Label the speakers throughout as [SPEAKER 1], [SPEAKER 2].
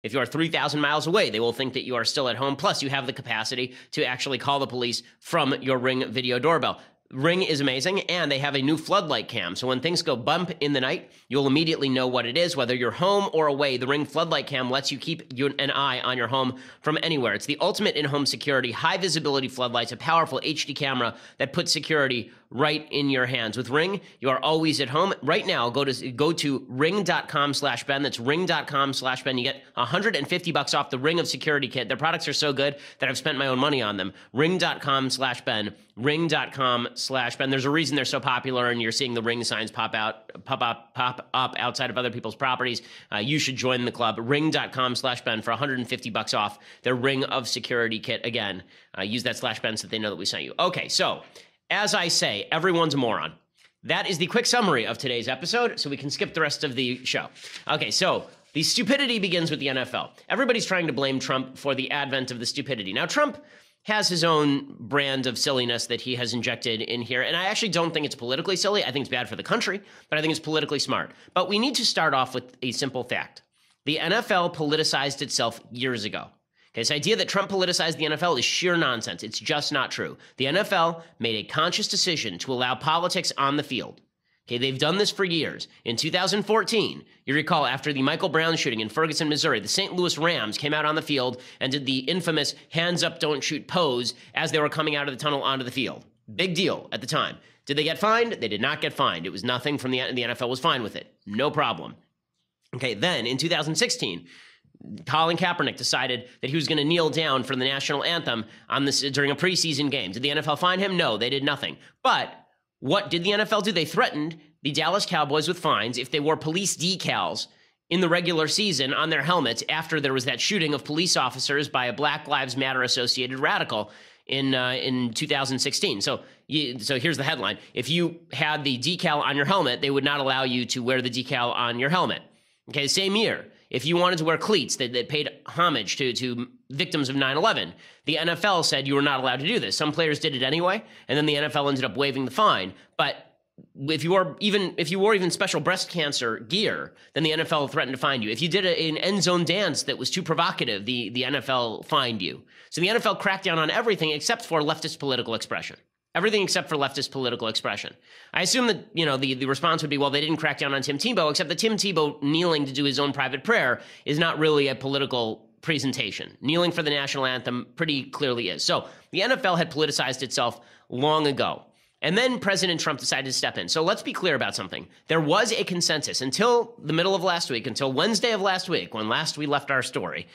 [SPEAKER 1] If you are 3,000 miles away, they will think that you are still at home. Plus, you have the capacity to actually call the police from your Ring video doorbell. Ring is amazing, and they have a new floodlight cam. So when things go bump in the night, you'll immediately know what it is, whether you're home or away. The Ring floodlight cam lets you keep an eye on your home from anywhere. It's the ultimate in-home security, high-visibility floodlights, a powerful HD camera that puts security right in your hands. With Ring, you are always at home. Right now, go to ring.com/Ben. That's ring.com/Ben. You get $150 off the Ring of Security Kit. Their products are so good that I've spent my own money on them. Ring.com/Ben. Ring.com/Ben. There's a reason they're so popular, and you're seeing the Ring signs pop up outside of other people's properties. You should join the club. Ring.com/Ben for $150 off their Ring of Security Kit. Again, use that /Ben so that they know that we sent you. Okay, so as I say, everyone's a moron. That is the quick summary of today's episode, so we can skip the rest of the show. Okay, so the stupidity begins with the NFL. Everybody's trying to blame Trump for the advent of the stupidity. Now, Trump has his own brand of silliness that he has injected in here, and I actually don't think it's politically silly. I think it's bad for the country, but I think it's politically smart. But we need to start off with a simple fact. The NFL politicized itself years ago. Okay, this idea that Trump politicized the NFL is sheer nonsense. It's just not true. The NFL made a conscious decision to allow politics on the field. Okay, they've done this for years. In 2014, you recall, after the Michael Brown shooting in Ferguson, Missouri, the St. Louis Rams came out on the field and did the infamous hands up, don't shoot pose as they were coming out of the tunnel onto the field. Big deal at the time. Did they get fined? They did not get fined. It was nothing from the NFL was fine with it. No problem. Okay, then in 2016, Colin Kaepernick decided that he was going to kneel down for the national anthem during a preseason game. Did the NFL fine him? No, they did nothing. But what did the NFL do? They threatened the Dallas Cowboys with fines if they wore police decals in the regular season on their helmets after there was that shooting of police officers by a Black Lives Matter associated radical in 2016. So here's the headline. If you had the decal on your helmet, they would not allow you to wear the decal on your helmet. Okay, same year. If you wanted to wear cleats that paid homage to victims of 9/11, the NFL said you were not allowed to do this. Some players did it anyway, and then the NFL ended up waiving the fine. But if you wore even special breast cancer gear, then the NFL threatened to fine you. If you did an end zone dance that was too provocative, the NFL fined you. So the NFL cracked down on everything except for leftist political expression. Everything except for leftist political expression. I assume that, the response would be, well, they didn't crack down on Tim Tebow, except that Tim Tebow kneeling to do his own private prayer is not really a political presentation. Kneeling for the national anthem pretty clearly is. So the NFL had politicized itself long ago. And then President Trump decided to step in. So let's be clear about something. There was a consensus until the middle of last week, until Wednesday of last week, when last we left our story.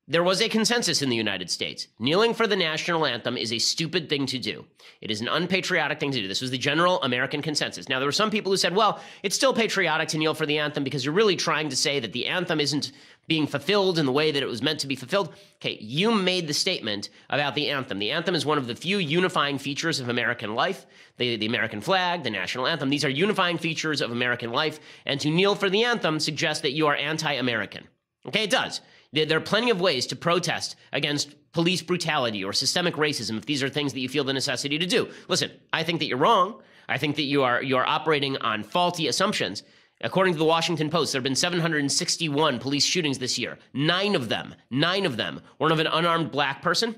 [SPEAKER 1] There was a consensus in the United States. Kneeling for the national anthem is a stupid thing to do. It is an unpatriotic thing to do. This was the general American consensus. Now, there were some people who said, well, it's still patriotic to kneel for the anthem because you're really trying to say that the anthem isn't being fulfilled in the way that it was meant to be fulfilled. Okay, you made the statement about the anthem. The anthem is one of the few unifying features of American life. The American flag, the national anthem, these are unifying features of American life. And to kneel for the anthem suggests that you are anti-American. Okay, it does. There are plenty of ways to protest against police brutality or systemic racism if these are things that you feel the necessity to do. Listen, I think that you're wrong. I think that you are operating on faulty assumptions. According to the Washington Post, there have been 761 police shootings this year. Nine of them were of an unarmed black person.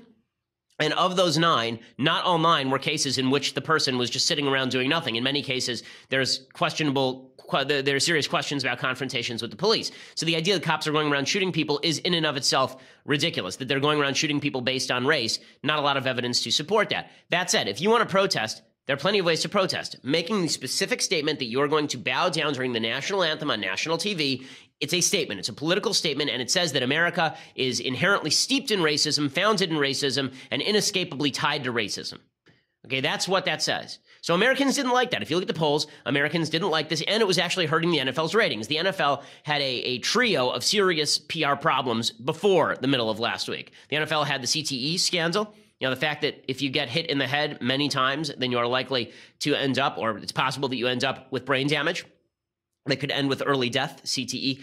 [SPEAKER 1] And of those 9, not all 9 were cases in which the person was just sitting around doing nothing. In many cases, there's serious questions about confrontations with the police. So the idea that cops are going around shooting people is in and of itself ridiculous. That they're going around shooting people based on race, not a lot of evidence to support that. That said, if you want to protest, there are plenty of ways to protest. Making the specific statement that you're going to bow down during the national anthem on national TV, it's a statement. It's a political statement, and it says that America is inherently steeped in racism, founded in racism, and inescapably tied to racism. Okay, that's what that says. So Americans didn't like that. If you look at the polls, Americans didn't like this, and it was actually hurting the NFL's ratings. The NFL had a trio of serious PR problems before the middle of last week. The NFL had the CTE scandal. The fact that if you get hit in the head many times, then you are likely to end up, or it's possible that you end up with brain damage that could end with early death. CTE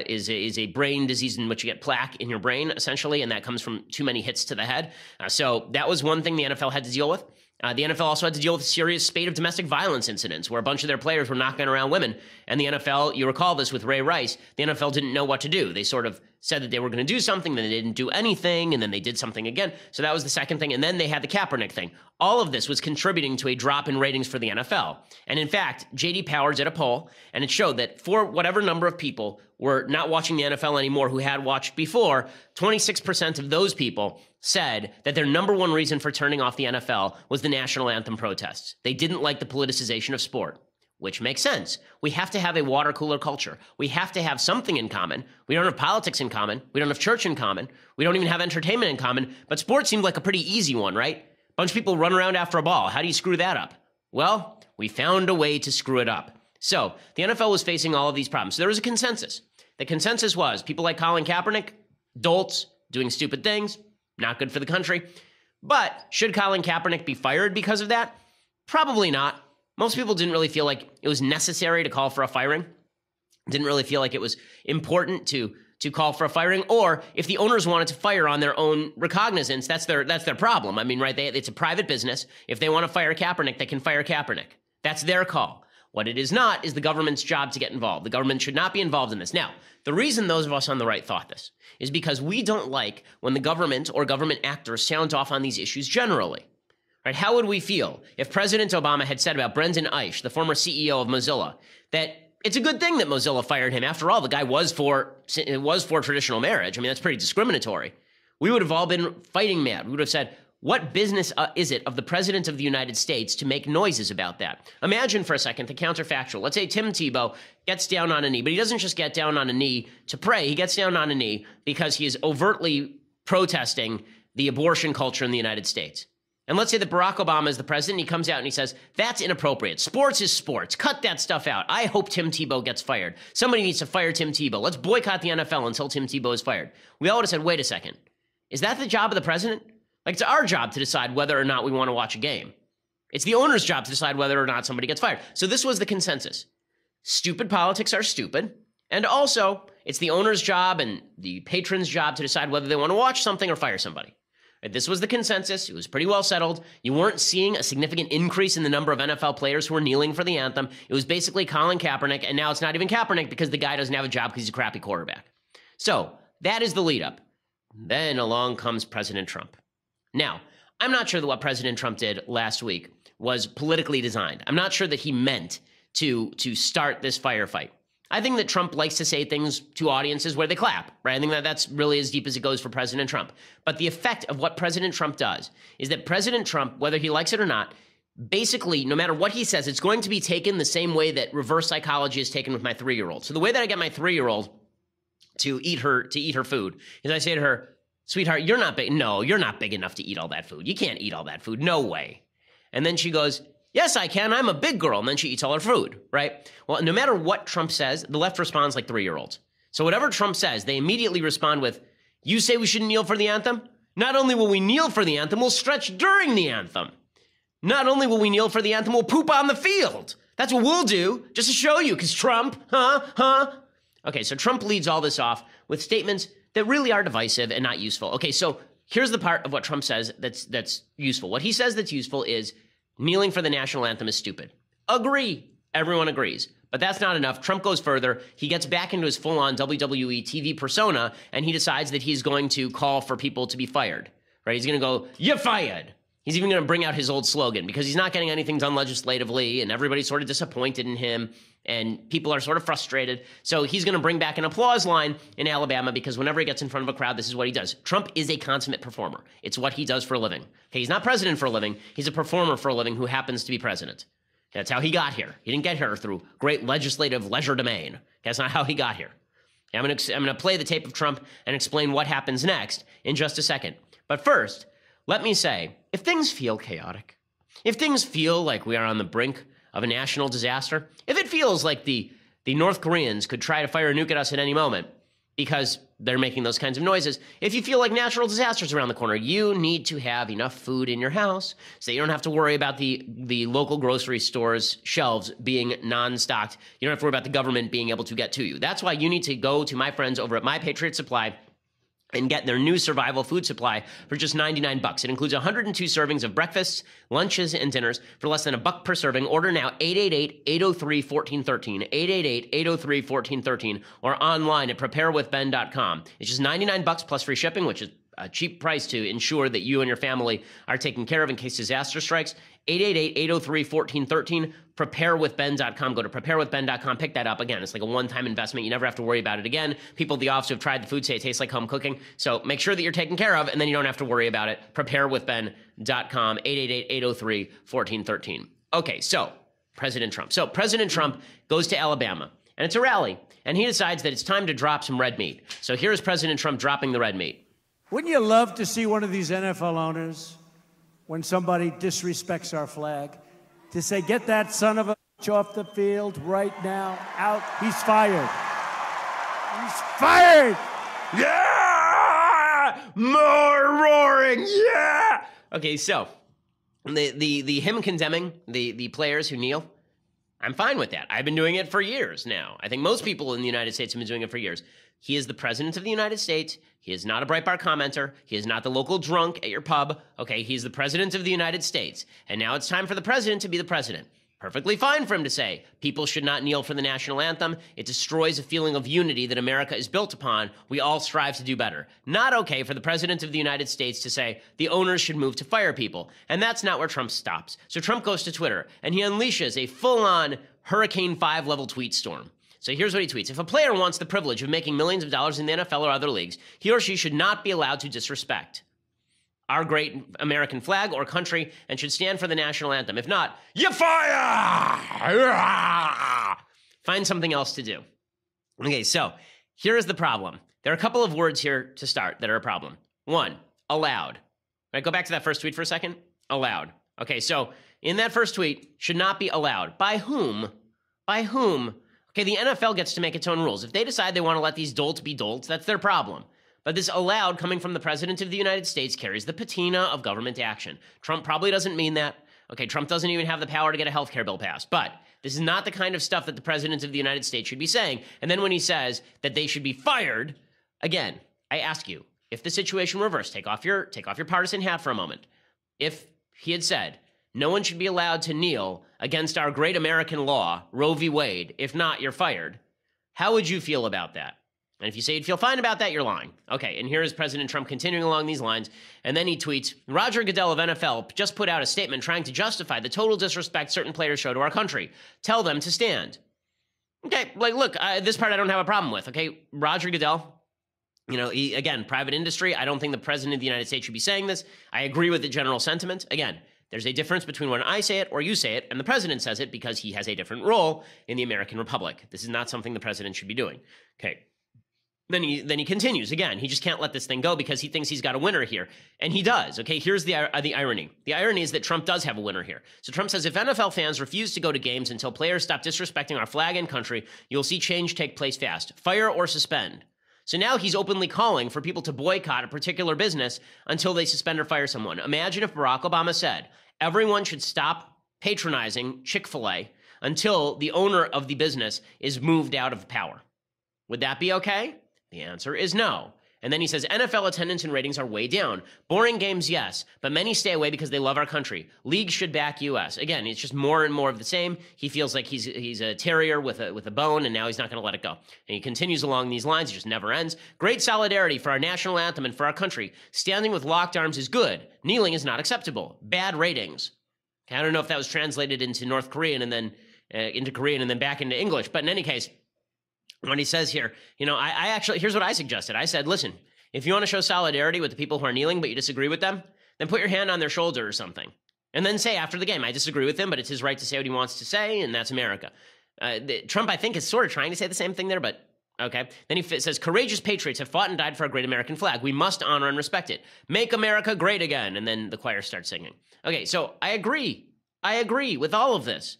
[SPEAKER 1] is a brain disease in which you get plaque in your brain, essentially, and that comes from too many hits to the head. So that was one thing the NFL had to deal with. The NFL also had to deal with a serious spate of domestic violence incidents where a bunch of their players were knocking around women. And the NFL, you recall this with Ray Rice, the NFL didn't know what to do. They sort of said that they were going to do something, then they didn't do anything, and then they did something again. So that was the second thing. And then they had the Kaepernick thing. All of this was contributing to a drop in ratings for the NFL. And in fact, J.D. Power did a poll, and it showed that for whatever number of people were not watching the NFL anymore who had watched before, 26% of those people said that their number one reason for turning off the NFL was the national anthem protests. They didn't like the politicization of sport. Which makes sense. We have to have a water cooler culture. We have to have something in common. We don't have politics in common. We don't have church in common. We don't even have entertainment in common. But sports seemed like a pretty easy one, right? A bunch of people run around after a ball. How do you screw that up? Well, we found a way to screw it up. So the NFL was facing all of these problems. So there was a consensus. The consensus was people like Colin Kaepernick, dolts, doing stupid things, not good for the country. But should Colin Kaepernick be fired because of that? Probably not. Most people didn't really feel like it was necessary to call for a firing. Didn't really feel like it was important to call for a firing. Or if the owners wanted to fire on their own recognizance, that's their problem. I mean, right? It's a private business. If they want to fire Kaepernick, they can fire Kaepernick. That's their call. What it is not is the government's job to get involved. The government should not be involved in this. Now, the reason those of us on the right thought this is because we don't like when the government or government actors sound off on these issues generally. Right? How would we feel if President Obama had said about Brendan Eich, the former CEO of Mozilla, that it's a good thing that Mozilla fired him? After all, the guy was for traditional marriage. I mean, that's pretty discriminatory. We would have all been fighting mad. We would have said, what business is it of the President of the United States to make noises about that? Imagine for a second the counterfactual. Let's say Tim Tebow gets down on a knee, but he doesn't just get down on a knee to pray. He gets down on a knee because he is overtly protesting the abortion culture in the United States. And let's say that Barack Obama is the president, and he comes out and he says, that's inappropriate. Sports is sports. Cut that stuff out. I hope Tim Tebow gets fired. Somebody needs to fire Tim Tebow. Let's boycott the NFL until Tim Tebow is fired. We all would have said, wait a second. Is that the job of the president? Like, it's our job to decide whether or not we want to watch a game. It's the owner's job to decide whether or not somebody gets fired. So this was the consensus. Stupid politics are stupid. And also, it's the owner's job and the patron's job to decide whether they want to watch something or fire somebody. This was the consensus. It was pretty well settled. You weren't seeing a significant increase in the number of NFL players who were kneeling for the anthem. It was basically Colin Kaepernick, and now it's not even Kaepernick because the guy doesn't have a job because he's a crappy quarterback. So that is the lead up. Then along comes President Trump. Now, I'm not sure that what President Trump did last week was politically designed. I'm not sure that he meant to start this firefight. I think that Trump likes to say things to audiences where they clap, right? I think that that's really as deep as it goes for President Trump. But the effect of what President Trump does is that President Trump, whether he likes it or not, basically, no matter what he says, it's going to be taken the same way that reverse psychology is taken with my 3-year-old. So the way that I get my 3-year-old to eat her food is I say to her, sweetheart, you're not big. No, you're not big enough to eat all that food. You can't eat all that food. No way. And then she goes, yes, I can. I'm a big girl. And then she eats all her food, right? Well, no matter what Trump says, the left responds like 3-year-olds. So whatever Trump says, they immediately respond with, you say we shouldn't kneel for the anthem? Not only will we kneel for the anthem, we'll stretch during the anthem. Not only will we kneel for the anthem, we'll poop on the field. That's what we'll do, just to show you, because Trump, Okay, so Trump leads all this off with statements that really are divisive and not useful. Okay, so here's the part of what Trump says that's useful. What he says that's useful is kneeling for the national anthem is stupid. Agree. Everyone agrees. But that's not enough. Trump goes further. He gets back into his full-on WWE TV persona, and he decides that he's going to call for people to be fired. Right? He's going to go, you're fired. He's even going to bring out his old slogan because he's not getting anything done legislatively, and everybody's sort of disappointed in him, and people are sort of frustrated. So he's going to bring back an applause line in Alabama because whenever he gets in front of a crowd, this is what he does. Trump is a consummate performer. It's what he does for a living. Okay, he's not president for a living. He's a performer for a living who happens to be president. That's how he got here. He didn't get here through great legislative legerdemain. That's not how he got here. I'm going to play the tape of Trump and explain what happens next in just a second. But first, let me say, if things feel chaotic, if things feel like we are on the brink of a national disaster, if it feels like the North Koreans could try to fire a nuke at us at any moment because they're making those kinds of noises, if you feel like natural disasters around the corner, you need to have enough food in your house so you don't have to worry about the local grocery store's shelves being non-stocked. You don't have to worry about the government being able to get to you. That's why you need to go to my friends over at My Patriot Supply. and get their new survival food supply for just 99 bucks. It includes 102 servings of breakfasts, lunches, and dinners for less than $1 per serving. Order now, 888-803-1413, 888-803-1413, or online at preparewithben.com. It's just 99 bucks plus free shipping, which is a cheap price to ensure that you and your family are taken care of in case disaster strikes. 888-803-1413, preparewithben.com. Go to preparewithben.com, pick that up. Again, it's like a one-time investment. You never have to worry about it again. People at the office who have tried the food say it tastes like home cooking. So make sure that you're taken care of, and then you don't have to worry about it. Preparewithben.com, 888-803-1413. Okay, so President Trump. So President Trump goes to Alabama, and it's a rally, and he decides that it's time to drop some red meat. So here's President Trump dropping the red meat.
[SPEAKER 2] Wouldn't you love to see one of these NFL owners, when somebody disrespects our flag, to say, get that son of a bitch off the field right now, out, he's fired. He's fired!
[SPEAKER 1] Yeah! More roaring, yeah! Okay, so, him condemning the players who kneel, I'm fine with that. I've been doing it for years now. I think most people in the United States have been doing it for years. He is the president of the United States. He is not a Breitbart commenter. He is not the local drunk at your pub. Okay, he's the president of the United States. And now it's time for the president to be the president. Perfectly fine for him to say people should not kneel for the national anthem. It destroys a feeling of unity that America is built upon. We all strive to do better. Not okay for the president of the United States to say the owners should move to fire people. And that's not where Trump stops. So Trump goes to Twitter and he unleashes a full-on Hurricane 5 level tweet storm. So here's what he tweets. If a player wants the privilege of making millions of dollars in the NFL or other leagues, he or she should not be allowed to disrespect our great American flag or country and should stand for the national anthem. If not, you fire! Find something else to do. Okay, so here is the problem. There are a couple of words here to start that are a problem. One, allowed. Right, go back to that first tweet for a second. Allowed. Okay, so in that first tweet, should not be allowed. By whom? By whom? Okay, the NFL gets to make its own rules. If they decide they want to let these dolts be dolts, that's their problem. But this allowed coming from the president of the United States carries the patina of government action. Trump probably doesn't mean that. Okay, Trump doesn't even have the power to get a health care bill passed. But this is not the kind of stuff that the president of the United States should be saying. And then when he says that they should be fired, again, I ask you, if the situation reversed, take off your partisan hat for a moment. If he had said, no one should be allowed to kneel against our great American law, Roe v. Wade. If not, you're fired. How would you feel about that? And if you say you'd feel fine about that, you're lying. Okay, and here is President Trump continuing along these lines. And then he tweets, Roger Goodell of NFL just put out a statement trying to justify the total disrespect certain players show to our country. Tell them to stand. Okay, like, look, this part I don't have a problem with. Okay, Roger Goodell, you know, again, private industry. I don't think the president of the United States should be saying this. I agree with the general sentiment. Again, there's a difference between when I say it or you say it, and the president says it because he has a different role in the American Republic. This is not something the president should be doing. Okay. Then he continues. Again, he just can't let this thing go because he thinks he's got a winner here. And he does. Okay, here's the irony. The irony is that Trump does have a winner here. So Trump says, if NFL fans refuse to go to games until players stop disrespecting our flag and country, you'll see change take place fast. Fire or suspend. So now he's openly calling for people to boycott a particular business until they suspend or fire someone. Imagine if Barack Obama said, everyone should stop patronizing Chick-fil-A until the owner of the business is moved out of power. Would that be okay? The answer is no. And then he says, NFL attendance and ratings are way down. Boring games, yes, but many stay away because they love our country. Leagues should back U.S. Again, it's just more and more of the same. He feels like he's a terrier with a bone, and now he's not going to let it go. And he continues along these lines. It just never ends. Great solidarity for our national anthem and for our country. Standing with locked arms is good. Kneeling is not acceptable. Bad ratings. Okay, I don't know if that was translated into North Korean and then into Korean and then back into English, but in any case, when he says here, you know, I actually, here's what I suggested. I said, listen, if you want to show solidarity with the people who are kneeling, but you disagree with them, then put your hand on their shoulder or something. And then say after the game, I disagree with him, but it's his right to say what he wants to say, and that's America. Trump, I think, is sort of trying to say the same thing there, but okay. Then he says, courageous patriots have fought and died for our great American flag. We must honor and respect it. Make America great again. And then the choir starts singing. Okay, so I agree. I agree with all of this.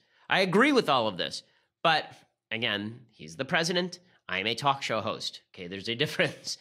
[SPEAKER 1] But again, he's the president. I'm a talk show host. Okay, there's a difference.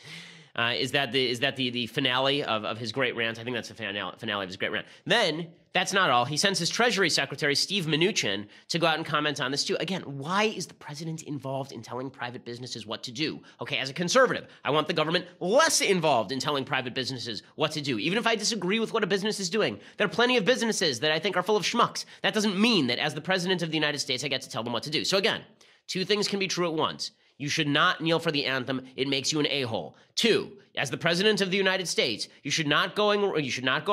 [SPEAKER 1] Is that the finale of his great rant? I think that's the finale of his great rant. Then, that's not all. He sends his Treasury Secretary, Steve Mnuchin, to go out and comment on this too. Again, why is the president involved in telling private businesses what to do? Okay, as a conservative, I want the government less involved in telling private businesses what to do. Even if I disagree with what a business is doing, there are plenty of businesses that I think are full of schmucks. That doesn't mean that as the president of the United States, I get to tell them what to do. So again, two things can be true at once. You should not kneel for the anthem. It makes you an a-hole. Two, as the president of the United States, you should not go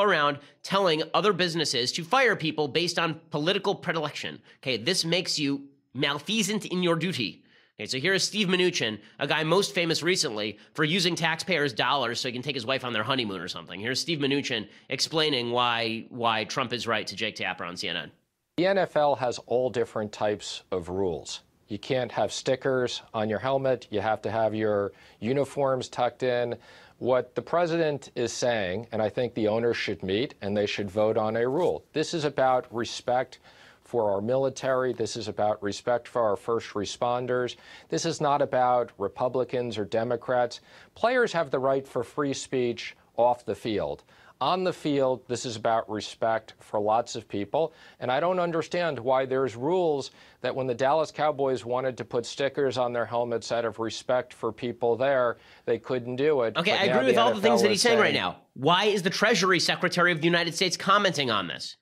[SPEAKER 1] around telling other businesses to fire people based on political predilection. Okay, this makes you malfeasant in your duty. Okay, so here is Steve Mnuchin, a guy most famous recently for using taxpayers' dollars so he can take his wife on their honeymoon or something. Here's Steve Mnuchin explaining why Trump is right to Jake Tapper on CNN.
[SPEAKER 3] The NFL has all different types of rules. You can't have stickers on your helmet. You have to have your uniforms tucked in. What the president is saying, and I think the owners should meet and they should vote on a rule. This is about respect for our military. This is about respect for our first responders. This is not about Republicans or Democrats. Players have the right for free speech off the field. On the field, this is about respect for lots of people, and I don't understand why there's rules that when the Dallas Cowboys wanted to put stickers on their helmets out of respect for people there, they couldn't do it.
[SPEAKER 1] Okay, I agree with all the things that he's saying right now. Why is the Treasury Secretary of the United States commenting on this?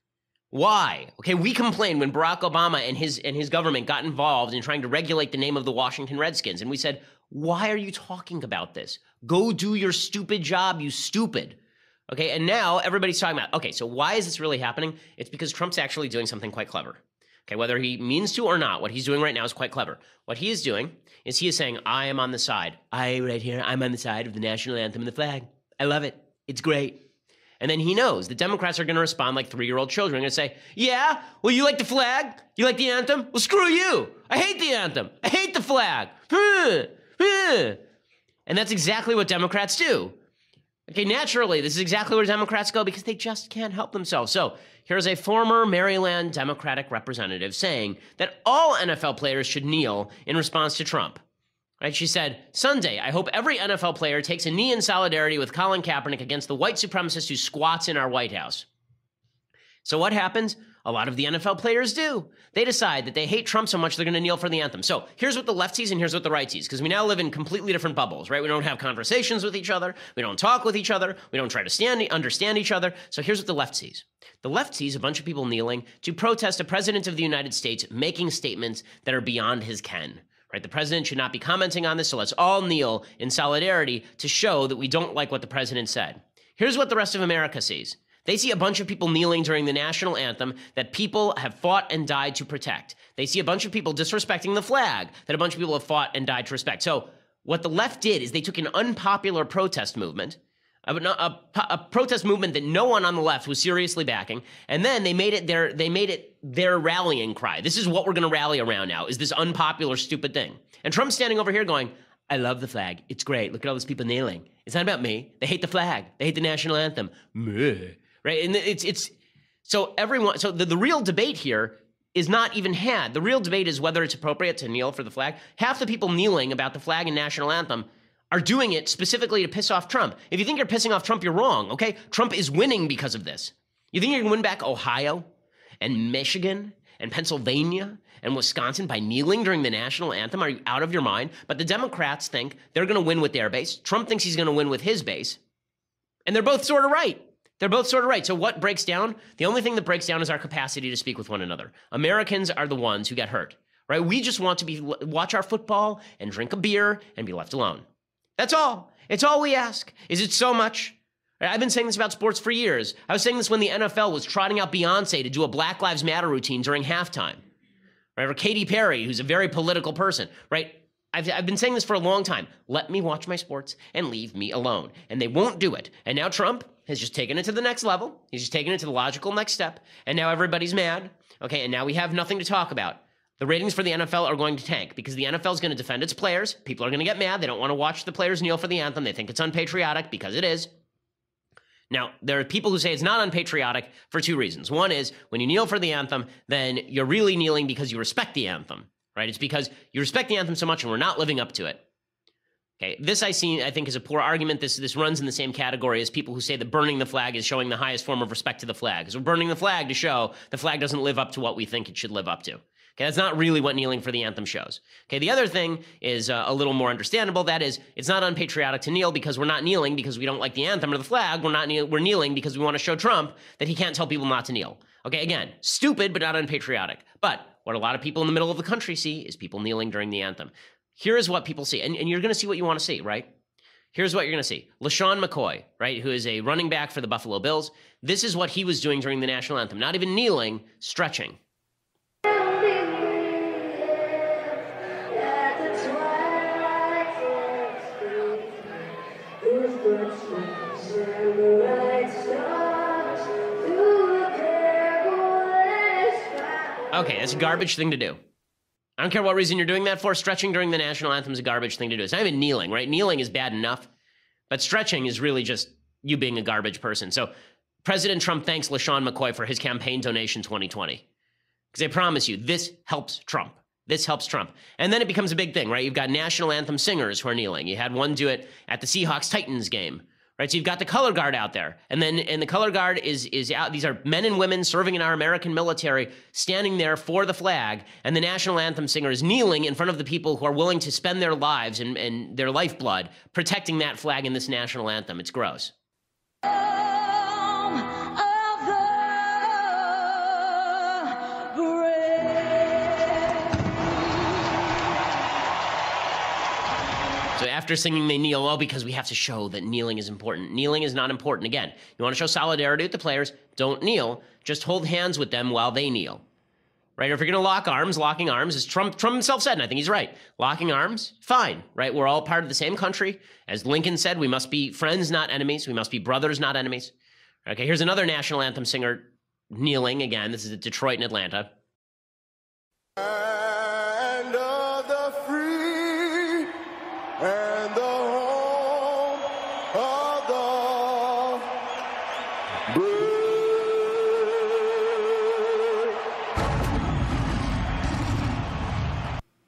[SPEAKER 1] Why? Okay, we complained when Barack Obama and his government got involved in trying to regulate the name of the Washington Redskins, and we said, why are you talking about this? Go do your stupid job, you stupid. Okay, and now everybody's talking about, okay, so why is this really happening? It's because Trump's actually doing something quite clever. Okay, whether he means to or not, what he's doing right now is quite clever. What he is doing is he is saying, I am on the side. I'm on the side of the national anthem and the flag. I love it. It's great. And then he knows the Democrats are going to respond like 3-year-old children. They're going to say, yeah, well, you like the flag? You like the anthem? Well, screw you. I hate the anthem. I hate the flag. And that's exactly what Democrats do. Okay, naturally, this is exactly where Democrats go because they just can't help themselves. So here's a former Maryland Democratic representative saying that all NFL players should kneel in response to Trump. Right? She said, Sunday, I hope every NFL player takes a knee in solidarity with Colin Kaepernick against the white supremacist who squats in our White House. So what happens? A lot of the NFL players do. They decide that they hate Trump so much they're going to kneel for the anthem. So here's what the left sees and here's what the right sees, because we now live in completely different bubbles, right? We don't have conversations with each other. We don't talk with each other. We don't try to understand each other. So here's what the left sees. The left sees a bunch of people kneeling to protest a president of the United States making statements that are beyond his ken. Right? The president should not be commenting on this, so let's all kneel in solidarity to show that we don't like what the president said. Here's what the rest of America sees. They see a bunch of people kneeling during the national anthem that people have fought and died to protect. They see a bunch of people disrespecting the flag that a bunch of people have fought and died to respect. So what the left did is they took an unpopular protest movement, a protest movement that no one on the left was seriously backing, and then they made it their rallying cry. This is what we're going to rally around now, is this unpopular, stupid thing. And Trump's standing over here going, I love the flag. It's great. Look at all these people kneeling. It's not about me. They hate the flag. They hate the national anthem. Meh. Right? And it's so everyone, so the real debate here is not even had. The real debate is whether it's appropriate to kneel for the flag. Half the people kneeling about the flag and national anthem are doing it specifically to piss off Trump. If you think you're pissing off Trump, you're wrong, okay? Trump is winning because of this. You think you're going to win back Ohio and Michigan and Pennsylvania and Wisconsin by kneeling during the national anthem? Are you out of your mind? But the Democrats think they're going to win with their base. Trump thinks he's going to win with his base. And they're both sort of right. They're both sort of right. So what breaks down? The only thing that breaks down is our capacity to speak with one another. Americans are the ones who get hurt, right? We just want to watch our football and drink a beer and be left alone. That's all. It's all we ask. Is it so much? I've been saying this about sports for years. I was saying this when the NFL was trotting out Beyonce to do a Black Lives Matter routine during halftime, right? Or Katy Perry, who's a very political person, right? I've been saying this for a long time. Let me watch my sports and leave me alone. And they won't do it. And now Trump has just taken it to the next level. He's just taken it to the logical next step. And now everybody's mad. Okay, and now we have nothing to talk about. The ratings for the NFL are going to tank because the NFL is going to defend its players. People are going to get mad. They don't want to watch the players kneel for the anthem. They think it's unpatriotic because it is. Now, there are people who say it's not unpatriotic for two reasons. One is when you kneel for the anthem, then you're really kneeling because you respect the anthem, right? It's because you respect the anthem so much and we're not living up to it. Okay, this I think is a poor argument. This runs in the same category as people who say that burning the flag is showing the highest form of respect to the flag. Because we're burning the flag to show the flag doesn't live up to what we think it should live up to. Okay, that's not really what kneeling for the anthem shows. Okay, the other thing is a little more understandable. That is, it's not unpatriotic to kneel because we're not kneeling because we don't like the anthem or the flag. We're kneeling because we want to show Trump that he can't tell people not to kneel. Okay, again, stupid but not unpatriotic. But what a lot of people in the middle of the country see is people kneeling during the anthem. Here is what people see, and you're going to see what you want to see, right? Here's what you're going to see. LaShawn McCoy, right, who is a running back for the Buffalo Bills. This is what he was doing during the national anthem. Not even kneeling, stretching. Okay, that's a garbage thing to do. I don't care what reason you're doing that for. Stretching during the national anthem is a garbage thing to do. It's not even kneeling, right? Kneeling is bad enough, but stretching is really just you being a garbage person. So President Trump thanks LaShawn McCoy for his campaign donation 2020. Because I promise you, this helps Trump. This helps Trump. And then it becomes a big thing, right? You've got national anthem singers who are kneeling. You had one do it at the Seahawks-Titans game. Right, so you've got the color guard out there, and the color guard is out. These are men and women serving in our American military, standing there for the flag, and the national anthem singer is kneeling in front of the people who are willing to spend their lives and their lifeblood protecting that flag in this national anthem. It's gross. So after singing, they kneel, well, because we have to show that kneeling is important. Kneeling is not important. Again, you want to show solidarity with the players, don't kneel. Just hold hands with them while they kneel. Right? Or if you're going to lock arms, locking arms, as Trump himself said, and I think he's right, locking arms, fine. Right? We're all part of the same country. As Lincoln said, we must be friends, not enemies. We must be brothers, not enemies. Okay, here's another national anthem singer kneeling again. This is at Detroit and Atlanta.
[SPEAKER 4] And the home of the brave.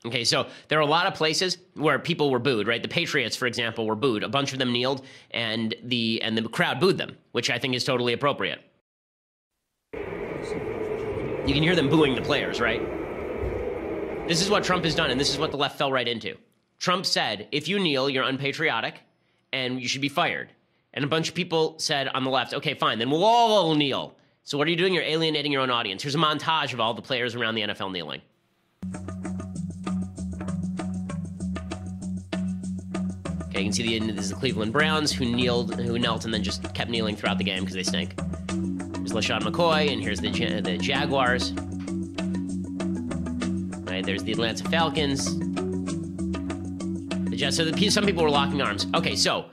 [SPEAKER 1] Okay, so there are a lot of places where people were booed, right? The Patriots, for example, were booed. A bunch of them kneeled, and the crowd booed them, which I think is totally appropriate. You can hear them booing the players, right? This is what Trump has done, and this is what the left fell right into. Trump said, if you kneel, you're unpatriotic, and you should be fired. And a bunch of people said on the left, okay, fine, then we'll all kneel. So what are you doing? You're alienating your own audience. Here's a montage of all the players around the NFL kneeling. Okay, you can see this is the Cleveland Browns who knelt and then just kept kneeling throughout the game because they stink. Here's LaShawn McCoy, and here's the Jaguars. Right, there's the Atlanta Falcons. So some people were locking arms. Okay, so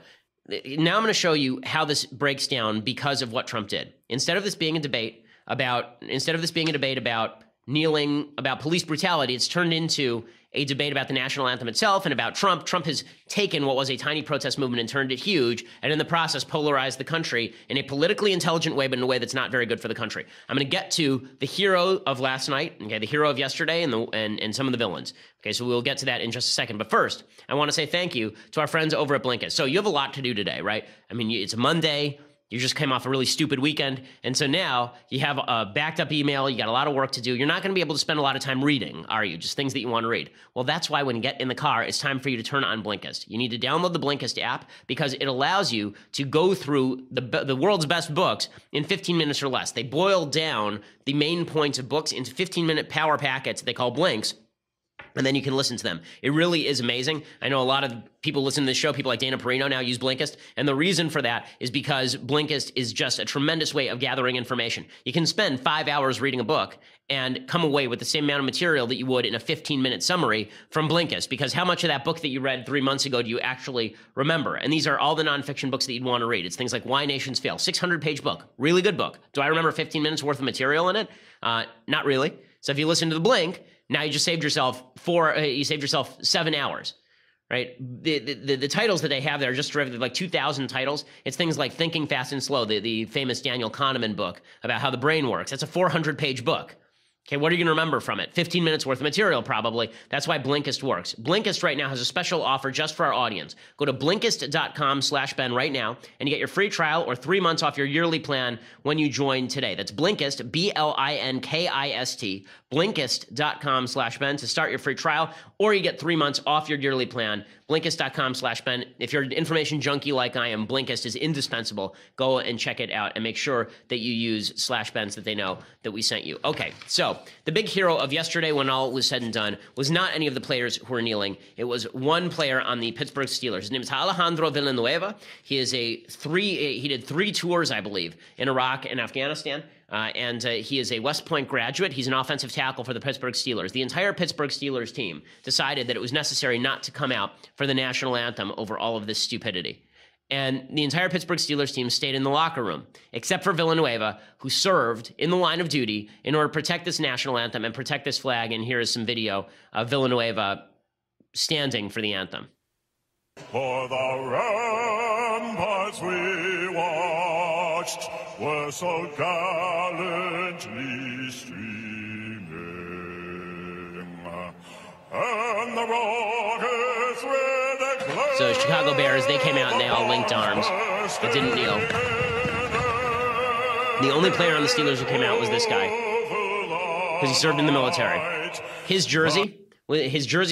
[SPEAKER 1] now I'm going to show you how this breaks down because of what Trump did. Instead of this being a debate about kneeling, about police brutality, it's turned into a debate about the national anthem itself and about Trump. Trump has taken what was a tiny protest movement and turned it huge, and in the process polarized the country in a politically intelligent way, but in a way that's not very good for the country. I'm going to get to the hero of last night, okay, the hero of yesterday, and some of the villains. Okay, so we'll get to that in just a second. But first, I want to say thank you to our friends over at Blinkist. So you have a lot to do today, right? I mean, it's a Monday. You just came off a really stupid weekend, and so now you have a backed up email, you got a lot of work to do. You're not going to be able to spend a lot of time reading, are you? Just things that you want to read. Well, that's why when you get in the car, it's time for you to turn on Blinkist. You need to download the Blinkist app because it allows you to go through the world's best books in 15 minutes or less. They boil down the main points of books into 15-minute power packets they call blinks, and then you can listen to them. It really is amazing. I know a lot of people listen to this show, people like Dana Perino now use Blinkist, and the reason for that is because Blinkist is just a tremendous way of gathering information. You can spend 5 hours reading a book and come away with the same amount of material that you would in a 15-minute summary from Blinkist, because how much of that book that you read 3 months ago do you actually remember? And these are all the nonfiction books that you'd want to read. It's things like Why Nations Fail, 600-page book, really good book. Do I remember 15 minutes worth of material in it? Not really. So if you listen to the Blink, now you just saved yourself 7 hours, right? The titles that they have there are just derivative, like 2,000 titles. It's things like Thinking Fast and Slow, the famous Daniel Kahneman book about how the brain works. That's a 400-page book. Okay, what are you going to remember from it? 15 minutes worth of material, probably. That's why Blinkist works. Blinkist right now has a special offer just for our audience. Go to Blinkist.com/Ben right now, and you get your free trial or 3 months off your yearly plan when you join today. That's Blinkist, Blinkist, Blinkist.com/Ben to start your free trial, or you get 3 months off your yearly plan. Blinkist.com/Ben. If you're an information junkie like I am, Blinkist is indispensable. Go and check it out and make sure that you use /Ben so that they know that we sent you. Okay, so the big hero of yesterday, when all was said and done, was not any of the players who were kneeling. It was one player on the Pittsburgh Steelers. His name is Alejandro Villanueva. He did 3 tours, I believe, in Iraq and Afghanistan. And he is a West Point graduate. He's an offensive tackle for the Pittsburgh Steelers. The entire Pittsburgh Steelers team decided that it was necessary not to come out for the national anthem over all of this stupidity. And the entire Pittsburgh Steelers team stayed in the locker room, except for Villanueva, who served in the line of duty in order to protect this national anthem and protect this flag. And here is some video of Villanueva standing for the anthem.
[SPEAKER 4] For the ramparts we watched were so gallantly streaming, and the rockets with a
[SPEAKER 1] So Chicago Bears, they came out and they all linked arms, but didn't kneel. The only player on the Steelers who came out was this guy, because he served in the military. His jersey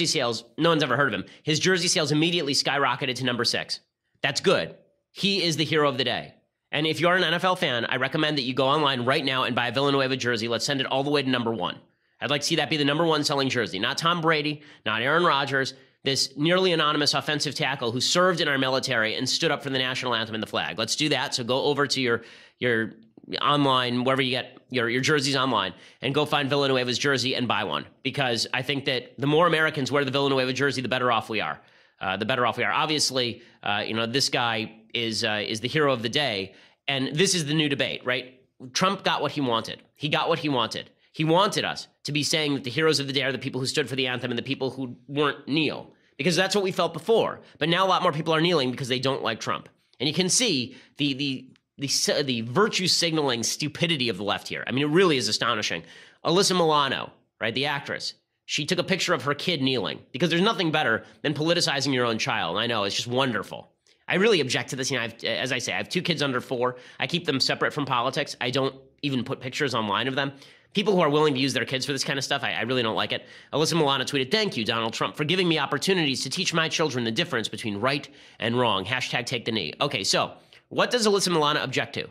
[SPEAKER 1] sales, no one's ever heard of him. His jersey sales immediately skyrocketed to number 6. That's good. He is the hero of the day. And if you're an NFL fan, I recommend that you go online right now and buy a Villanueva jersey. Let's send it all the way to number 1. I'd like to see that be the number 1 selling jersey. Not Tom Brady, not Aaron Rodgers, this nearly anonymous offensive tackle who served in our military and stood up for the national anthem and the flag. Let's do that. So go over to your online, wherever you get your jerseys online, and go find Villanueva's jersey and buy one. Because I think that the more Americans wear the Villanueva jersey, the better off we are. Obviously, this guy is the hero of the day. And this is the new debate, right? Trump got what he wanted. He got what he wanted. He wanted us to be saying that the heroes of the day are the people who stood for the anthem and the people who weren't kneel, because that's what we felt before. But now a lot more people are kneeling because they don't like Trump. And you can see the virtue signaling stupidity of the left here. I mean, it really is astonishing. Alyssa Milano, right, the actress, she took a picture of her kid kneeling, because there's nothing better than politicizing your own child. I know, it's just wonderful. I really object to this. As I say, I have 2 kids under 4. I keep them separate from politics. I don't even put pictures online of them. People who are willing to use their kids for this kind of stuff, I really don't like it. Alyssa Milano tweeted, "Thank you, Donald Trump, for giving me opportunities to teach my children the difference between right and wrong. Hashtag take the knee." Okay, so what does Alyssa Milano object to?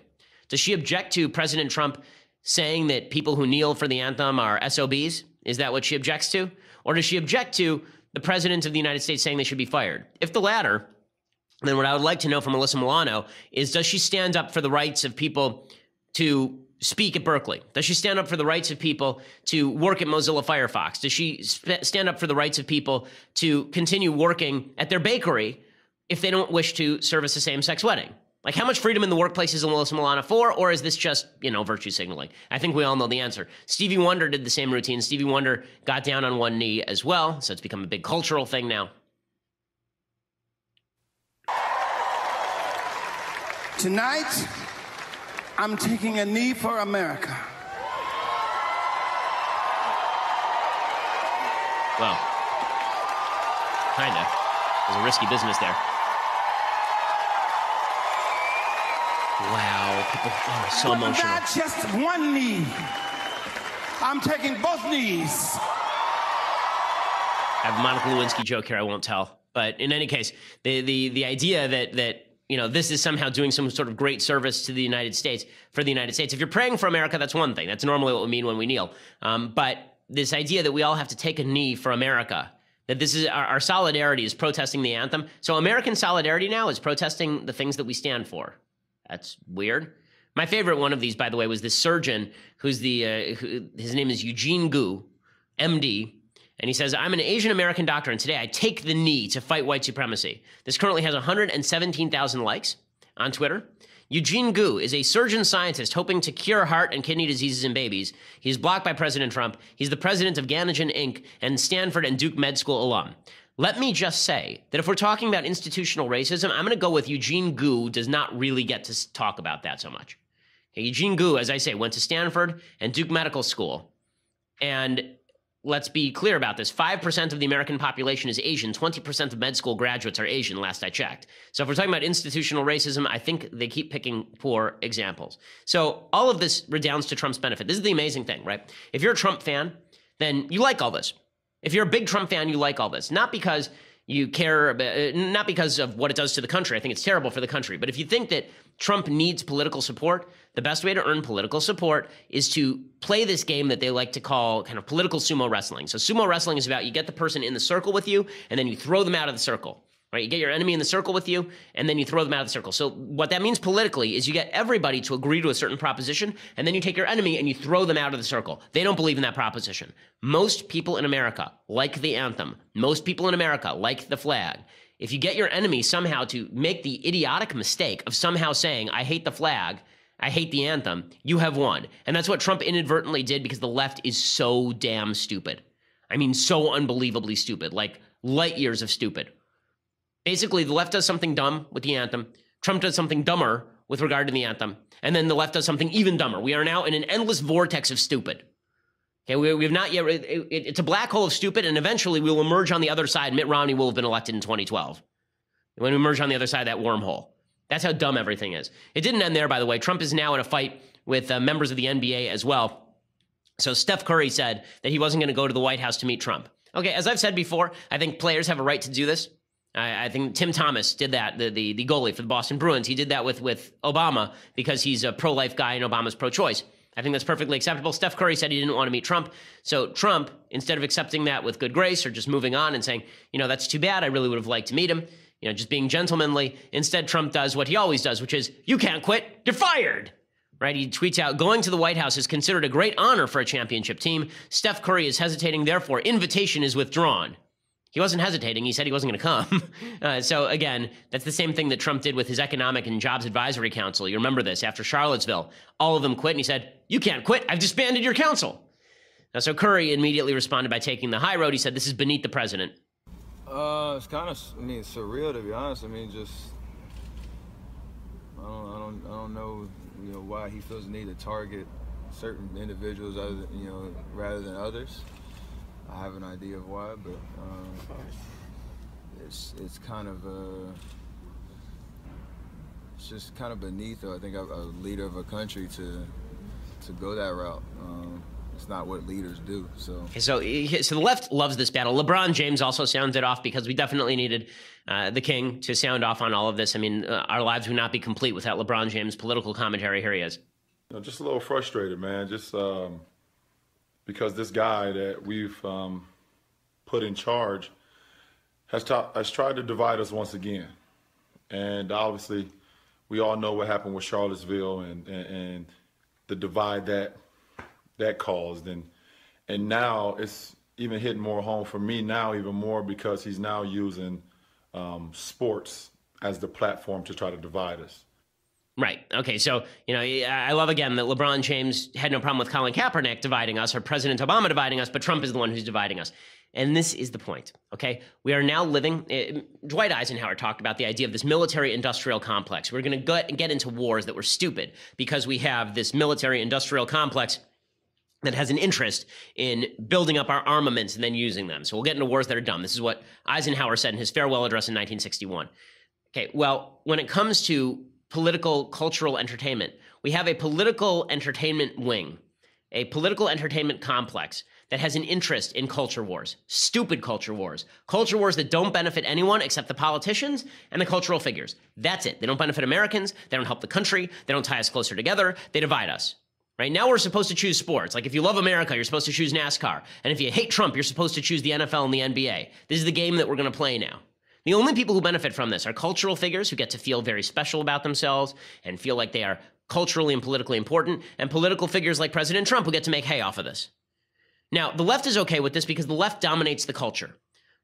[SPEAKER 1] Does she object to President Trump saying that people who kneel for the anthem are SOBs? Is that what she objects to? Or does she object to the President of the United States saying they should be fired? If the latter, then what I would like to know from Alyssa Milano is, does she stand up for the rights of people to speak at Berkeley? Does she stand up for the rights of people to work at Mozilla Firefox? Does she stand up for the rights of people to continue working at their bakery if they don't wish to service a same-sex wedding? Like, how much freedom in the workplace is Alyssa Milano for, or is this just, virtue signaling? I think we all know the answer. Stevie Wonder did the same routine. Stevie Wonder got down on one knee as well, so it's become a big cultural thing now.
[SPEAKER 5] Tonight, I'm taking a knee for America.
[SPEAKER 1] Well, kinda. There's a risky business there. Wow, people are so emotional.
[SPEAKER 5] Not just one knee. I'm taking both knees.
[SPEAKER 1] I have a Monica Lewinsky joke here I won't tell. But in any case, the idea that this is somehow doing some sort of great service to the United States, for the United States. If you're praying for America, that's one thing. That's normally what we mean when we kneel. But this idea that we all have to take a knee for America, that this is our solidarity is protesting the anthem. So American solidarity now is protesting the things that we stand for. That's weird. My favorite one of these, by the way, was this surgeon who's his name is Eugene Gu, MD. And he says, "I'm an Asian American doctor, and today I take the knee to fight white supremacy." This currently has 117,000 likes on Twitter. Eugene Gu is a surgeon scientist hoping to cure heart and kidney diseases in babies. He's blocked by President Trump. He's the president of Ganogen Inc. and Stanford and Duke Med School alum. Let me just say that if we're talking about institutional racism, I'm going to go with Eugene Gu does not really get to talk about that so much. Okay, Eugene Gu, as I say, went to Stanford and Duke Medical School. And let's be clear about this. 5% of the American population is Asian. 20% of med school graduates are Asian, last I checked. So if we're talking about institutional racism, I think they keep picking poor examples. So all of this redounds to Trump's benefit. This is the amazing thing, right? If you're a Trump fan, then you like all this. If you're a big Trump fan, you like all this. Not because you care about, not because of what it does to the country. I think it's terrible for the country. But if you think that Trump needs political support, the best way to earn political support is to play this game that they like to call kind of political sumo wrestling. So sumo wrestling is about you get the person in the circle with you, and then you throw them out of the circle. Right? You get your enemy in the circle with you, and then you throw them out of the circle. So what that means politically is you get everybody to agree to a certain proposition, and then you take your enemy and you throw them out of the circle. They don't believe in that proposition. Most people in America like the anthem. Most people in America like the flag. If you get your enemy somehow to make the idiotic mistake of somehow saying, I hate the flag, I hate the anthem, you have won. And that's what Trump inadvertently did because the left is so damn stupid. I mean, so unbelievably stupid, like light years of stupid. Basically, the left does something dumb with the anthem. Trump does something dumber with regard to the anthem. And then the left does something even dumber. We are now in an endless vortex of stupid. Okay, we have not yet, it's a black hole of stupid, and eventually we will emerge on the other side. Mitt Romney will have been elected in 2012. When we emerge on the other side of that wormhole. That's how dumb everything is. It didn't end there, by the way. Trump is now in a fight with members of the NBA as well. So Steph Curry said that he wasn't going to go to the White House to meet Trump. Okay, as I've said before, I think players have a right to do this. I think Tim Thomas did that, the goalie for the Boston Bruins. He did that with Obama because he's a pro-life guy and Obama's pro-choice. I think that's perfectly acceptable. Steph Curry said he didn't want to meet Trump. So Trump, instead of accepting that with good grace or just moving on and saying, that's too bad, I really would have liked to meet him, just being gentlemanly, instead Trump does what he always does, which is, you can't quit, you're fired. Right? He tweets out, going to the White House is considered a great honor for a championship team. Steph Curry is hesitating, therefore invitation is withdrawn. He wasn't hesitating. He said he wasn't going to come. So again, that's the same thing that Trump did with his Economic and Jobs Advisory Council. You remember this after Charlottesville. All of them quit, and he said, you can't quit. I've disbanded your council. So Curry immediately responded by taking the high road. He said, this is beneath the president.
[SPEAKER 6] It's kind of, surreal, to be honest. Just, I don't know, why he feels the need to target certain individuals rather than others. I have an idea of why, but it's kind of it's just kind of beneath, I think, a leader of a country to go that route. It's not what leaders do. So the left loves this battle. LeBron James also sounded off because we definitely needed the king to sound off on all of this. Our lives would not be complete without LeBron James' political commentary. Here he is.
[SPEAKER 7] Just a little frustrated, man. Just because this guy that we've put in charge has tried to divide us once again. And obviously, we all know what happened with Charlottesville and the divide that caused. And now it's even hitting more home for me now, even more because he's now using sports as the platform to try to divide us.
[SPEAKER 1] Right. Okay. So, I love again that LeBron James had no problem with Colin Kaepernick dividing us or President Obama dividing us, but Trump is the one who's dividing us. And this is the point. Okay. We are now living, Dwight Eisenhower talked about the idea of this military industrial complex. We're going to get into wars that were stupid because we have this military industrial complex that has an interest in building up our armaments and then using them. So we'll get into wars that are dumb. This is what Eisenhower said in his farewell address in 1961. Okay. Well, when it comes to political cultural entertainment, we have a political entertainment wing, a political entertainment complex that has an interest in culture wars, stupid culture wars that don't benefit anyone except the politicians and the cultural figures. That's it. They don't benefit Americans. They don't help the country. They don't tie us closer together. They divide us. Right now, we're supposed to choose sports. Like if you love America, you're supposed to choose NASCAR. And if you hate Trump, you're supposed to choose the NFL and the NBA. This is the game that we're going to play now. The only people who benefit from this are cultural figures who get to feel very special about themselves and feel like they are culturally and politically important, and political figures like President Trump who get to make hay off of this. Now, the left is okay with this because the left dominates the culture,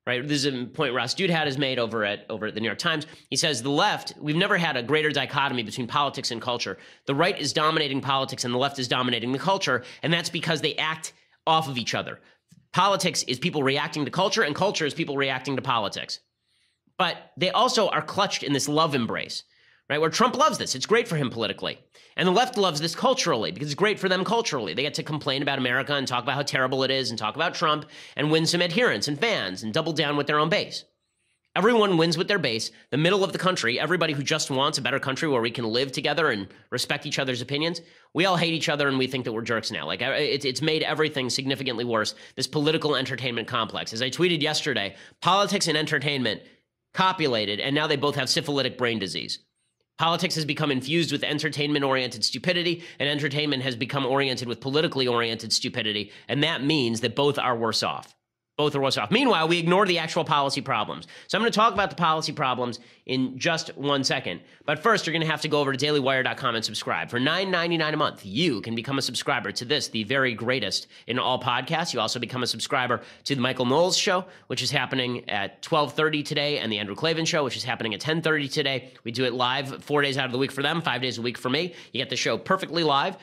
[SPEAKER 1] right? This is a point Ross Douthat has made over at the New York Times. He says the left, we've never had a greater dichotomy between politics and culture. The right is dominating politics and the left is dominating the culture, and that's because they act off of each other. Politics is people reacting to culture, and culture is people reacting to politics. But they also are clutched in this love embrace, right? Where Trump loves this. It's great for him politically. And the left loves this culturally because it's great for them culturally. They get to complain about America and talk about how terrible it is and talk about Trump and win some adherents and fans and double down with their own base. Everyone wins with their base. The middle of the country, everybody who just wants a better country where we can live together and respect each other's opinions, we all hate each other and we think that we're jerks now. Like, it's made everything significantly worse, this political entertainment complex. As I tweeted yesterday, politics and entertainment copulated, and now they both have syphilitic brain disease. Politics has become infused with entertainment-oriented stupidity, and entertainment has become oriented with politically oriented stupidity, and that means that both are worse off. Both are worse off. Meanwhile, we ignore the actual policy problems. So I'm going to talk about the policy problems in just 1 second. But first, you're going to have to go over to dailywire.com and subscribe. For $9.99 a month, you can become a subscriber to this, the very greatest in all podcasts. You also become a subscriber to the Michael Knowles Show, which is happening at 12:30 today, and the Andrew Klavan Show, which is happening at 10:30 today. We do it live 4 days out of the week for them, 5 days a week for me. You get the show perfectly live.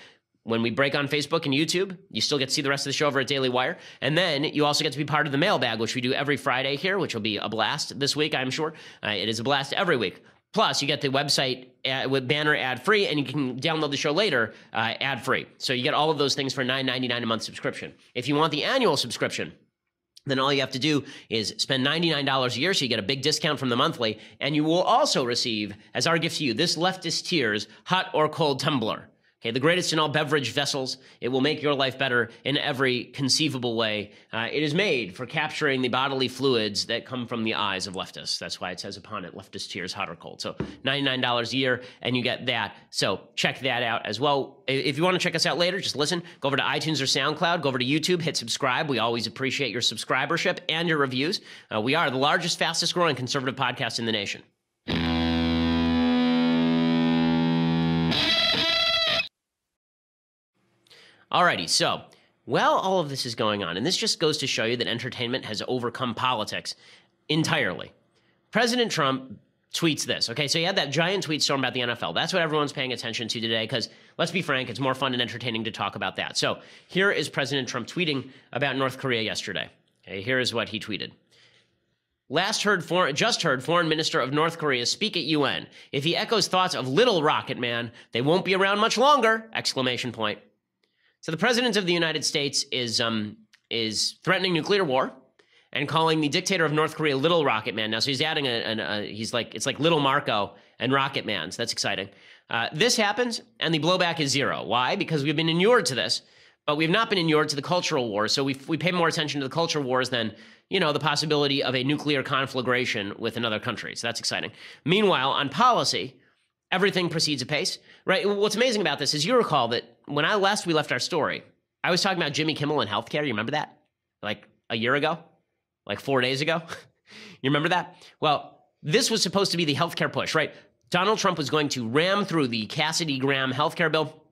[SPEAKER 1] When we break on Facebook and YouTube, you still get to see the rest of the show over at Daily Wire. And then you also get to be part of the mailbag, which we do every Friday here, which will be a blast this week, I'm sure. It is a blast every week. Plus, you get the website with banner ad-free, and you can download the show later ad-free. So you get all of those things for $9.99 a month subscription. If you want the annual subscription, then all you have to do is spend $99 a year, so you get a big discount from the monthly, and you will also receive, as our gift to you, this Leftist Tears hot or cold tumbler. Okay, the greatest in all beverage vessels. It will make your life better in every conceivable way. It is made for capturing the bodily fluids that come from the eyes of leftists. That's why it says upon it, Leftist Tears, hot or cold. So $99 a year, and you get that. So check that out as well. If you want to check us out later, just listen. Go over to iTunes or SoundCloud. Go over to YouTube. Hit subscribe. We always appreciate your subscribership and your reviews. We are the largest, fastest growing conservative podcast in the nation. Alrighty, so while all of this is going on, and this just goes to show you that entertainment has overcome politics entirely, President Trump tweets this. Okay, so he had that giant tweet storm about the NFL. That's what everyone's paying attention to today because, let's be frank, it's more fun and entertaining to talk about that. So here is President Trump tweeting about North Korea yesterday. Okay, here is what he tweeted. Just heard Foreign Minister of North Korea speak at UN. If he echoes thoughts of Little Rocket Man, they won't be around much longer! Exclamation point. So the president of the United States is threatening nuclear war and calling the dictator of North Korea Little Rocket Man. Now, so he's adding it's like Little Marco and Rocket Man. So that's exciting. This happens, and the blowback is zero. Why? Because we've been inured to this, but we've not been inured to the cultural war. So we pay more attention to the culture wars than, the possibility of a nuclear conflagration with another country. So that's exciting. Meanwhile, on policy, everything proceeds apace, right? What's amazing about this is you recall that when we left our story, I was talking about Jimmy Kimmel and healthcare. You remember that? Like a year ago? Like 4 days ago? You remember that? Well, this was supposed to be the healthcare push, right? Donald Trump was going to ram through the Cassidy-Graham healthcare bill.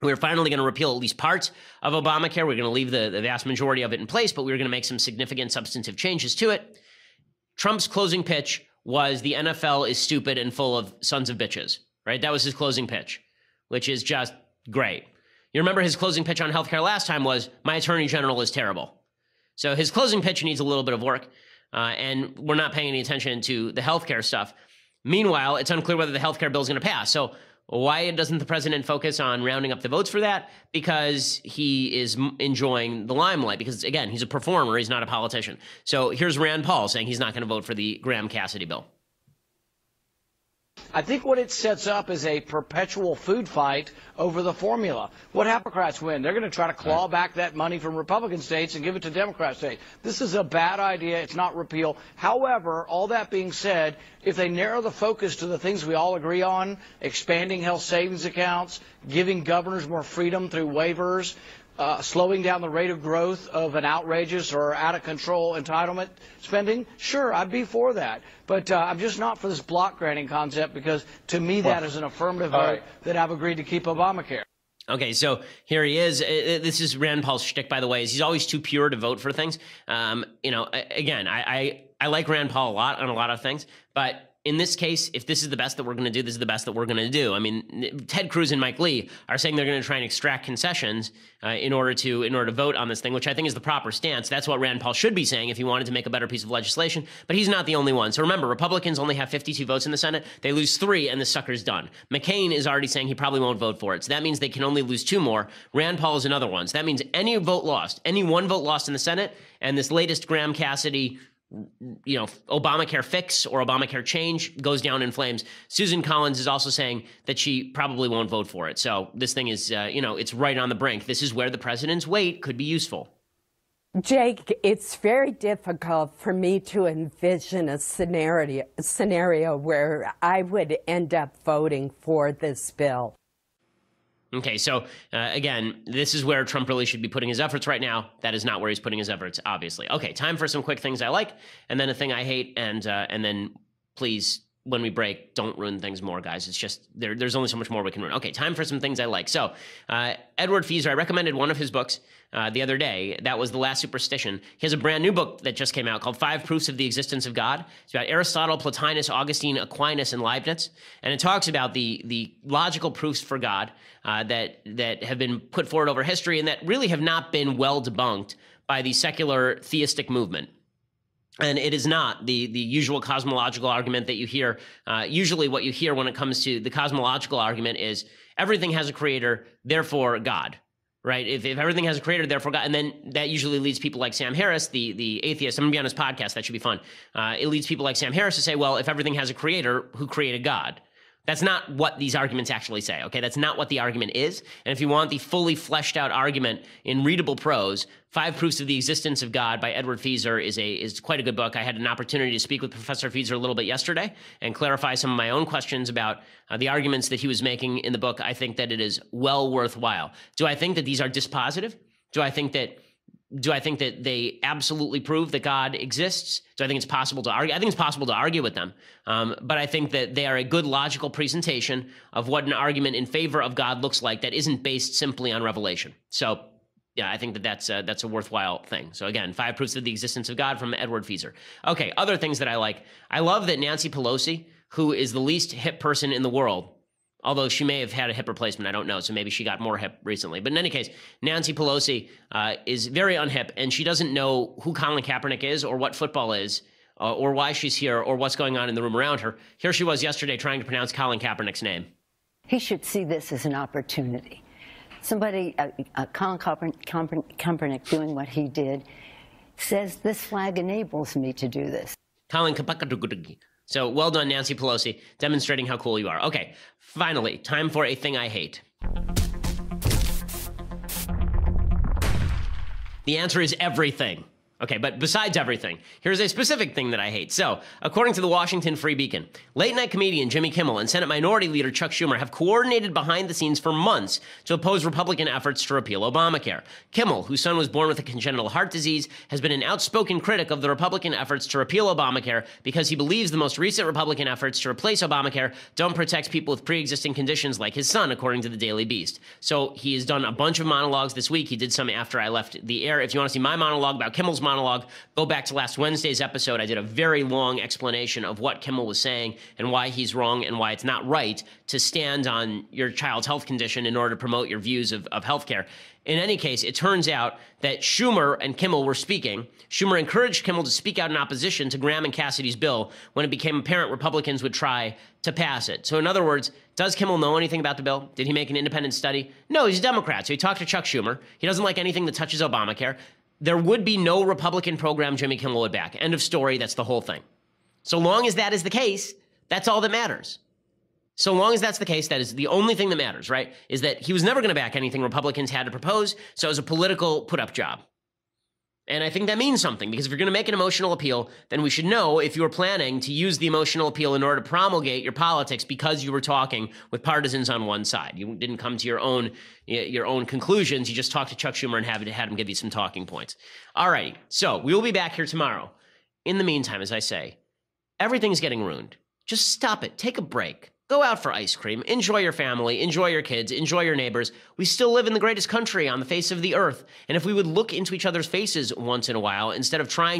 [SPEAKER 1] We were finally going to repeal at least parts of Obamacare. We were going to leave the vast majority of it in place, but we were going to make some significant substantive changes to it. Trump's closing pitch was the NFL is stupid and full of sons of bitches, right? That was his closing pitch, which is just great. You remember his closing pitch on healthcare last time was, my attorney general is terrible. So his closing pitch needs a little bit of work, and we're not paying any attention to the healthcare stuff. Meanwhile, it's unclear whether the healthcare bill is going to pass. So why doesn't the president focus on rounding up the votes for that? Because he is enjoying the limelight. Because, again, he's a performer. He's not a politician. So here's Rand Paul saying he's not going to vote for the Graham-Cassidy bill.
[SPEAKER 8] I think what it sets up is a perpetual food fight over the formula. What Democrats win? They're going to try to claw back that money from Republican states and give it to Democrat states. This is a bad idea. It's not repeal. However, all that being said, if they narrow the focus to the things we all agree on, expanding health savings accounts, giving governors more freedom through waivers, slowing down the rate of growth of an outrageous or out-of-control entitlement spending, sure, I'd be for that. But I'm just not for this block granting concept because, to me, that is an affirmative vote that I've agreed to keep Obamacare.
[SPEAKER 1] Okay, so here he is. This is Rand Paul's shtick, by the way. He's always too pure to vote for things. Again, I like Rand Paul a lot on a lot of things, but in this case, if this is the best that we're going to do, this is the best that we're going to do. I mean, Ted Cruz and Mike Lee are saying they're going to try and extract concessions in order to vote on this thing, which I think is the proper stance. That's what Rand Paul should be saying if he wanted to make a better piece of legislation. But he's not the only one. So remember, Republicans only have 52 votes in the Senate. They lose 3, and the sucker's done. McCain is already saying he probably won't vote for it. So that means they can only lose 2 more. Rand Paul is another one. So that means any vote lost, any 1 vote lost in the Senate, and this latest Graham Cassidy, Obamacare fix or Obamacare change goes down in flames. Susan Collins is also saying that she probably won't vote for it. So this thing is, it's right on the brink. This is where the president's weight could be useful.
[SPEAKER 9] Jake, it's very difficult for me to envision a scenario where I would end up voting for this bill.
[SPEAKER 1] Okay, so again, this is where Trump really should be putting his efforts right now. That is not where he's putting his efforts, obviously. Okay, time for some quick things I like, and then a thing I hate, and then please, when we break, don't ruin things more, guys. It's just, there's only so much more we can ruin. Okay, time for some things I like. So, Edward Fieser, I recommended one of his books the other day. That was The Last Superstition. He has a brand new book that just came out called 5 Proofs of the Existence of God. It's about Aristotle, Plotinus, Augustine, Aquinas, and Leibniz. And it talks about the logical proofs for God that have been put forward over history and that really have not been well debunked by the secular theistic movement. And it is not the usual cosmological argument that you hear. Usually what you hear when it comes to the cosmological argument is everything has a creator, therefore God, right? If everything has a creator, therefore God. And then that usually leads people like Sam Harris, the atheist. I'm going to be on his podcast. That should be fun. It leads people like Sam Harris to say, well, if everything has a creator, who created God? That's not what these arguments actually say, okay? That's not what the argument is. And if you want the fully fleshed out argument in readable prose, 5 Proofs of the Existence of God by Edward Fieser is quite a good book. I had an opportunity to speak with Professor Fieser a little bit yesterday and clarify some of my own questions about the arguments that he was making in the book. I think that it is well worthwhile. Do I think that these are dispositive? Do I think that they absolutely prove that God exists? Do I think it's possible to argue? I think it's possible to argue with them. But I think that they are a good logical presentation of what an argument in favor of God looks like that isn't based simply on revelation. So, yeah, I think that that's a worthwhile thing. So again, 5 Proofs of the Existence of God from Edward Fieser. Okay, other things that I like. I love that Nancy Pelosi, who is the least hip person in the world, although she may have had a hip replacement, I don't know, so maybe she got more hip recently. But in any case, Nancy Pelosi is very unhip, and she doesn't know who Colin Kaepernick is or what football is or why she's here or what's going on in the room around her. Here she was yesterday trying to pronounce Colin Kaepernick's name.
[SPEAKER 10] He should see this as an opportunity. Somebody, Colin Kaepernick doing what he did, says this flag enables me to do this.
[SPEAKER 1] Colin Kaepernick. So well done, Nancy Pelosi, demonstrating how cool you are. Okay, finally, time for a thing I hate. The answer is everything. Okay, but besides everything, here's a specific thing that I hate. So, according to the Washington Free Beacon, late-night comedian Jimmy Kimmel and Senate Minority Leader Chuck Schumer have coordinated behind the scenes for months to oppose Republican efforts to repeal Obamacare. Kimmel, whose son was born with a congenital heart disease, has been an outspoken critic of the Republican efforts to repeal Obamacare because he believes the most recent Republican efforts to replace Obamacare don't protect people with pre-existing conditions like his son, according to the Daily Beast. So, he has done a bunch of monologues this week. He did some after I left the air. If you want to see my monologue about Kimmel's monologue, go back to last Wednesday's episode. I did a very long explanation of what Kimmel was saying and why he's wrong and why it's not right to stand on your child's health condition in order to promote your views of healthcare. In any case, it turns out that Schumer and Kimmel were speaking. Schumer encouraged Kimmel to speak out in opposition to Graham and Cassidy's bill when it became apparent Republicans would try to pass it. So in other words, does Kimmel know anything about the bill? Did he make an independent study? No, he's a Democrat, so he talked to Chuck Schumer. He doesn't like anything that touches Obamacare. There would be no Republican program Jimmy Kimmel would back. End of story. That's the whole thing. So long as that is the case, that's all that matters. So long as that's the case, that is the only thing that matters, right? Is that he was never going to back anything Republicans had to propose, so it was a political put-up job. And I think that means something, because if you're going to make an emotional appeal, then we should know if you were planning to use the emotional appeal in order to promulgate your politics because you were talking with partisans on one side. You didn't come to your own conclusions. You just talked to Chuck Schumer and had him give you some talking points. All right, so we will be back here tomorrow. In the meantime, as I say, everything's getting ruined. Just stop it. Take a break. Go out for ice cream. Enjoy your family. Enjoy your kids. Enjoy your neighbors. We still live in the greatest country on the face of the earth. And if we would look into each other's faces once in a while instead of trying